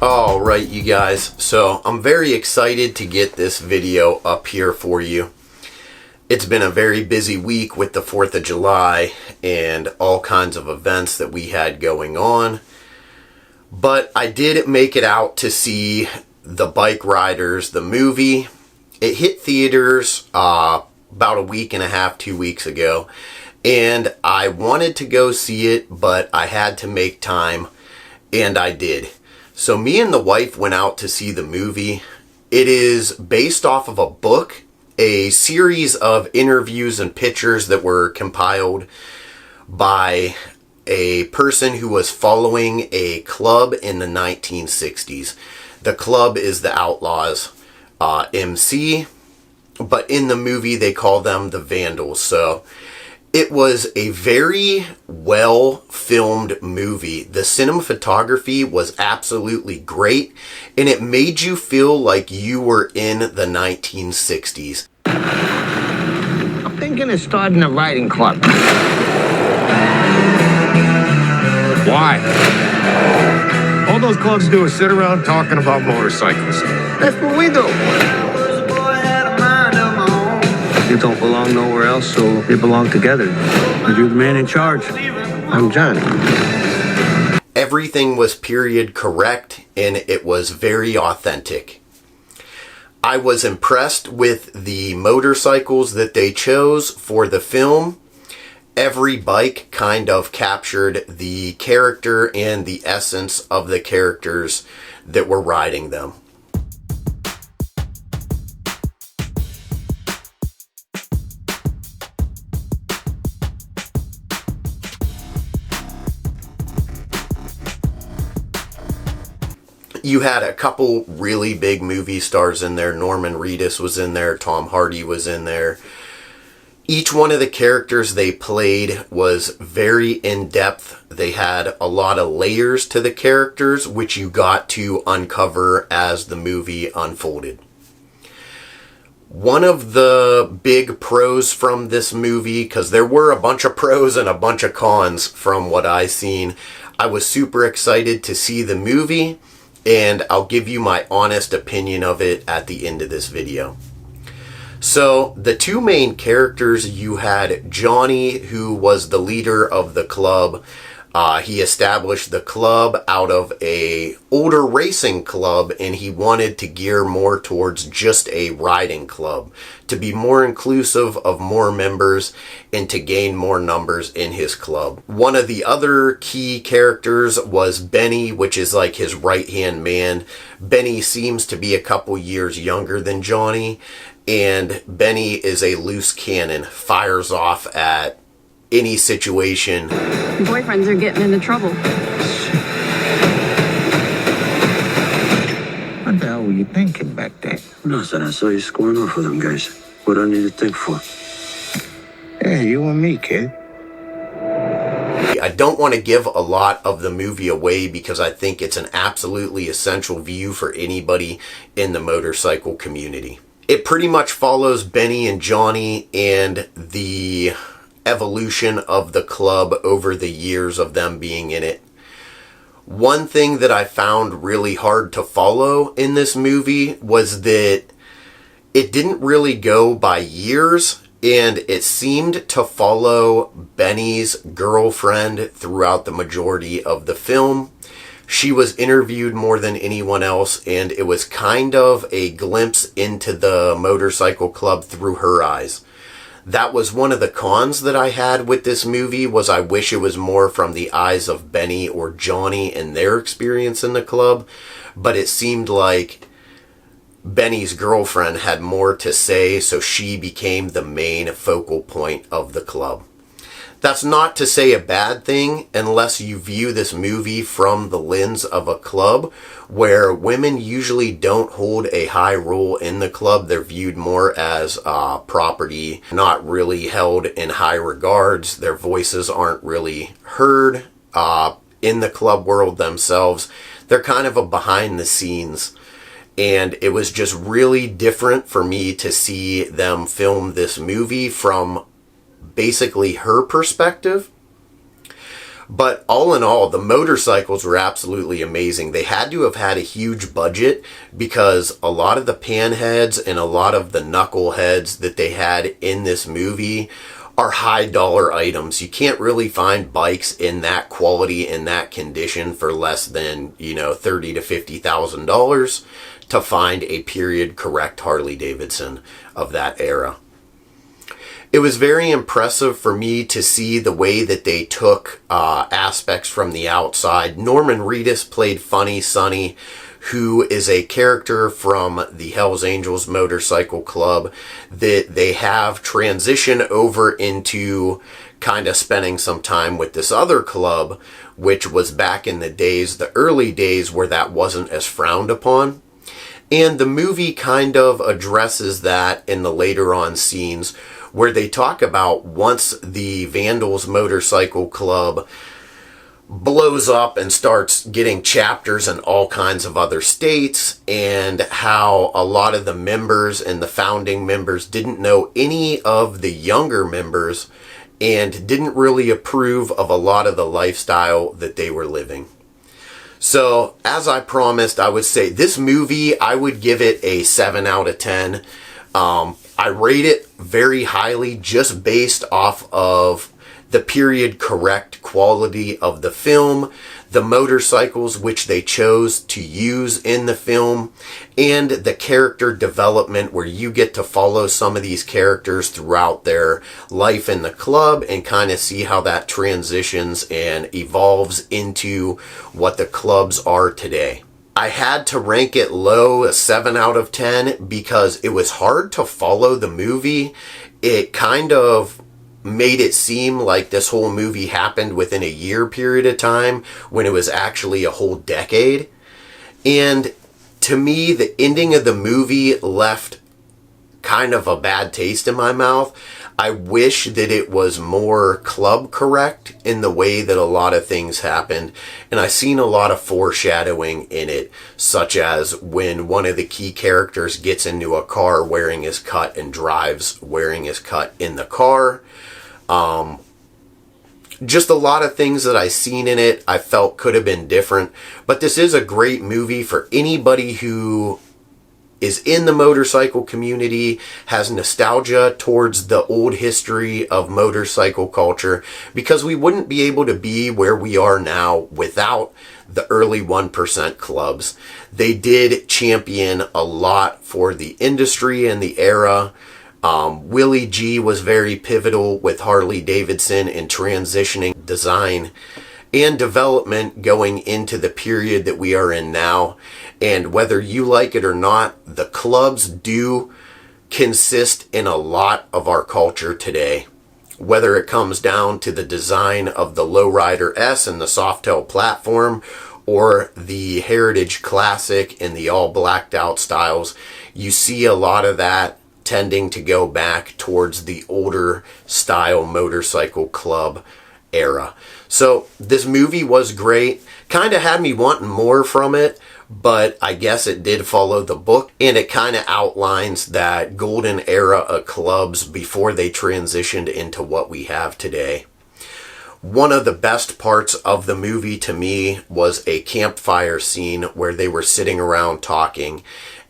Alright, you guys, so I'm very excited to get this video up here for you. It's been a very busy week with the 4th of July and all kinds of events that we had going on. But I did make it out to see the Bikeriders, the movie. It hit theaters about a week and a half, 2 weeks ago. And I wanted to go see it, but I had to make time, and I did. So me and the wife went out to see the movie. It is based off of a book, a series of interviews and pictures that were compiled by a person who was following a club in the 1960s. The club is the Outlaws MC, but in the movie they call them the Vandals. So it was a very well filmed movie. The cinematography was absolutely great, and it made you feel like you were in the 1960s. I'm thinking of starting a riding club. Why? All those clubs do is sit around talking about motorcycles. That's what we do. You don't belong nowhere else, so we belong together. You're the man in charge. I'm Johnny. Everything was period correct, and it was very authentic. I was impressed with the motorcycles that they chose for the film. Every bike kind of captured the character and the essence of the characters that were riding them. You had a couple really big movie stars in there. Norman Reedus was in there. Tom Hardy was in there. Each one of the characters they played was very in-depth. They had a lot of layers to the characters, which you got to uncover as the movie unfolded. One of the big pros from this movie, because there were a bunch of pros and a bunch of cons from what I seen, I was super excited to see the movie, and I'll give you my honest opinion of it at the end of this video. So the two main characters, you had Johnny, who was the leader of the club. He established the club out of a older racing club, and he wanted to gear more towards just a riding club, to be more inclusive of more members and to gain more numbers in his club. One of the other key characters was Benny, which is like his right-hand man. Benny seems to be a couple years younger than Johnny, and Benny is a loose cannon, fires off at any situation. Boyfriends are getting into trouble. What the hell were you thinking back then? Nothing. I saw you squaring off with them guys. What do I need to think for? Yeah, you and me, kid. I don't want to give a lot of the movie away because I think it's an absolutely essential view for anybody in the motorcycle community. It pretty much follows Benny and Johnny and the evolution of the club over the years of them being in it. One thing that I found really hard to follow in this movie was that it didn't really go by years, and it seemed to follow Benny's girlfriend throughout the majority of the film. She was interviewed more than anyone else, and it was kind of a glimpse into the motorcycle club through her eyes. That was one of the cons that I had with this movie, was I wish it was more from the eyes of Benny or Johnny and their experience in the club, but it seemed like Benny's girlfriend had more to say, so she became the main focal point of the club. That's not to say a bad thing unless you view this movie from the lens of a club where women usually don't hold a high role in the club. They're viewed more as property, not really held in high regards. Their voices aren't really heard in the club world themselves. They're kind of a behind the scenes. And it was just really different for me to see them film this movie from basically her perspective. But all in all, the motorcycles were absolutely amazing. They had to have had a huge budget because a lot of the panheads and a lot of the knuckleheads that they had in this movie are high dollar items. You can't really find bikes in that quality, in that condition for less than, $30,000 to $50,000 to find a period correct Harley Davidson of that era. It was very impressive for me to see the way that they took aspects from the outside. Norman Reedus played Funny Sonny, who is a character from the Hells Angels Motorcycle Club that they have transition over into kind of spending some time with this other club, which was back in the days, the early days where that wasn't as frowned upon. And the movie kind of addresses that in the later on scenes where they talk about once the Vandals Motorcycle Club blows up and starts getting chapters in all kinds of other states, and how a lot of the members and the founding members didn't know any of the younger members and didn't really approve of a lot of the lifestyle that they were living. So, as I promised, I would say this movie, I would give it a 7 out of 10. I rate it very highly just based off of the period correct quality of the film, the motorcycles which they chose to use in the film, and the character development where you get to follow some of these characters throughout their life in the club and kind of see how that transitions and evolves into what the clubs are today. I had to rank it low, a 7 out of 10, because it was hard to follow the movie. It kind of made it seem like this whole movie happened within a year period of time when it was actually a whole decade. And to me, the ending of the movie left kind of a bad taste in my mouth. I wish that it was more club correct in the way that a lot of things happened. And I seen a lot of foreshadowing in it, such as when one of the key characters gets into a car wearing his cut and drives wearing his cut in the car. Just a lot of things that I seen in it I felt could have been different. But this is a great movie for anybody who is in the motorcycle community, has nostalgia towards the old history of motorcycle culture, because we wouldn't be able to be where we are now without the early 1% clubs. They did champion a lot for the industry and the era. Willie G was very pivotal with Harley Davidson in transitioning design and development going into the period that we are in now. And whether you like it or not, the clubs do consist in a lot of our culture today. Whether it comes down to the design of the Lowrider S and the Softail platform, or the Heritage Classic and the all blacked out styles, you see a lot of that tending to go back towards the older style motorcycle club era. So this movie was great. Kind of had me wanting more from it, but I guess it did follow the book, and it kind of outlines that golden era of clubs before they transitioned into what we have today. One of the best parts of the movie to me was a campfire scene where they were sitting around talking,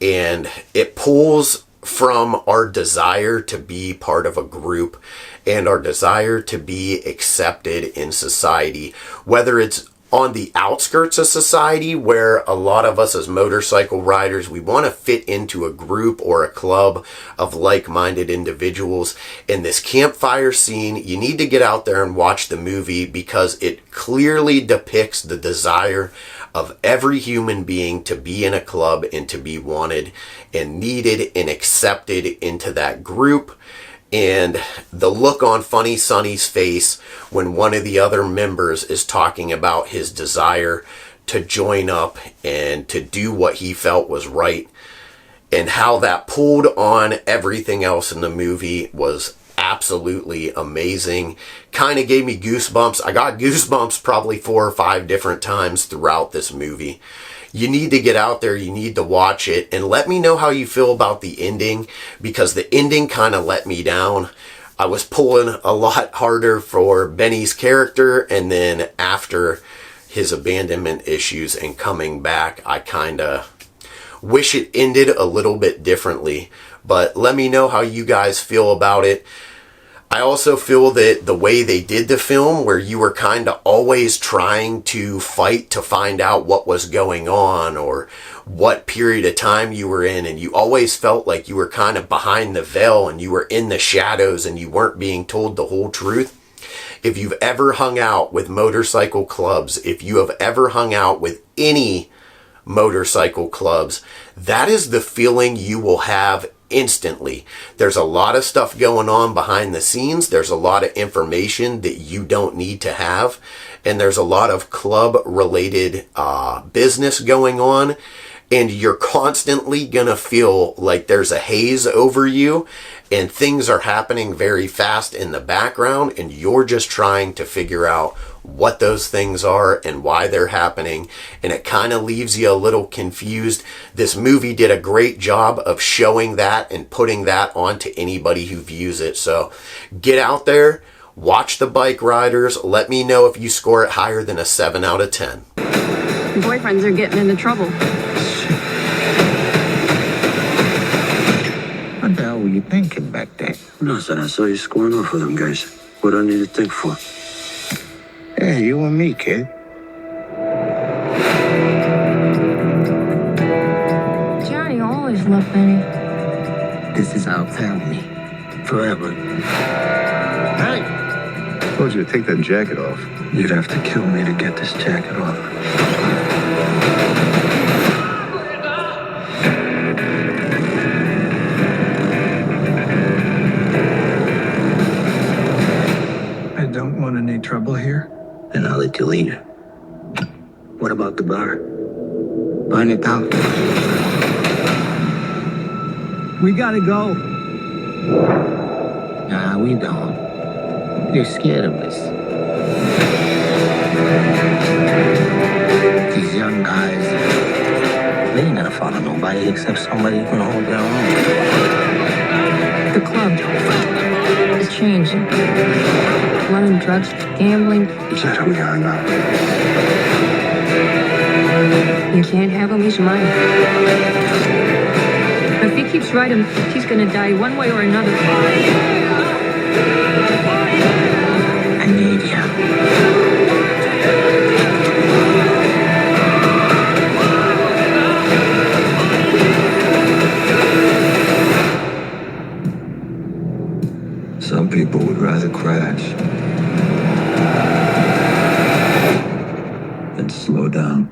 and it pulls from our desire to be part of a group and our desire to be accepted in society, whether it's on the outskirts of society where a lot of us as motorcycle riders, we want to fit into a group or a club of like-minded individuals. In this campfire scene, you need to get out there and watch the movie because it clearly depicts the desire of every human being to be in a club and to be wanted and needed and accepted into that group. And the look on Funny Sonny's face when one of the other members is talking about his desire to join up and to do what he felt was right, and how that pulled on everything else in the movie was absolutely amazing. Kind of gave me goosebumps. I got goosebumps probably 4 or 5 different times throughout this movie. You need to get out there, you need to watch it, and let me know how you feel about the ending, because the ending kind of let me down. I was pulling a lot harder for Benny's character, and then after his abandonment issues and coming back, I kind of wish it ended a little bit differently. But let me know how you guys feel about it. I also feel that the way they did the film, where you were kind of always trying to fight to find out what was going on or what period of time you were in, and you always felt like you were kind of behind the veil and you were in the shadows and you weren't being told the whole truth. If you've ever hung out with motorcycle clubs, if you have ever hung out with any motorcycle clubs, that is the feeling you will have instantly. There's a lot of stuff going on behind the scenes. There's a lot of information that you don't need to have. And there's a lot of club related business going on. And you're constantly going to feel like there's a haze over you and things are happening very fast in the background, and you're just trying to figure out what those things are and why they're happening, and it kind of leaves you a little confused. This movie did a great job of showing that and putting that onto anybody who views it. So get out there, watch the Bikeriders. Let me know if you score it higher than a 7 out of 10. Boyfriends are getting into trouble. What the hell were you thinking back there? Nothing. I saw you squaring off with them guys. What do I need to think for? Hey, you and me, kid. Johnny always loved Benny. This is our family. Forever. Hey! I told you to take that jacket off. You'd have to kill me to get this jacket off. I don't want any trouble here. Then I'll let you leave. What about the bar? Burn it down. We gotta go. Nah, we don't. They're scared of us. These young guys, they ain't gonna follow nobody except somebody who can hold their own. The club is changing. Running drugs, gambling. Is that who we are now? You can't have him, he's mine. If he keeps riding, he's gonna die one way or another. I need you. Some people would rather crash than slow down.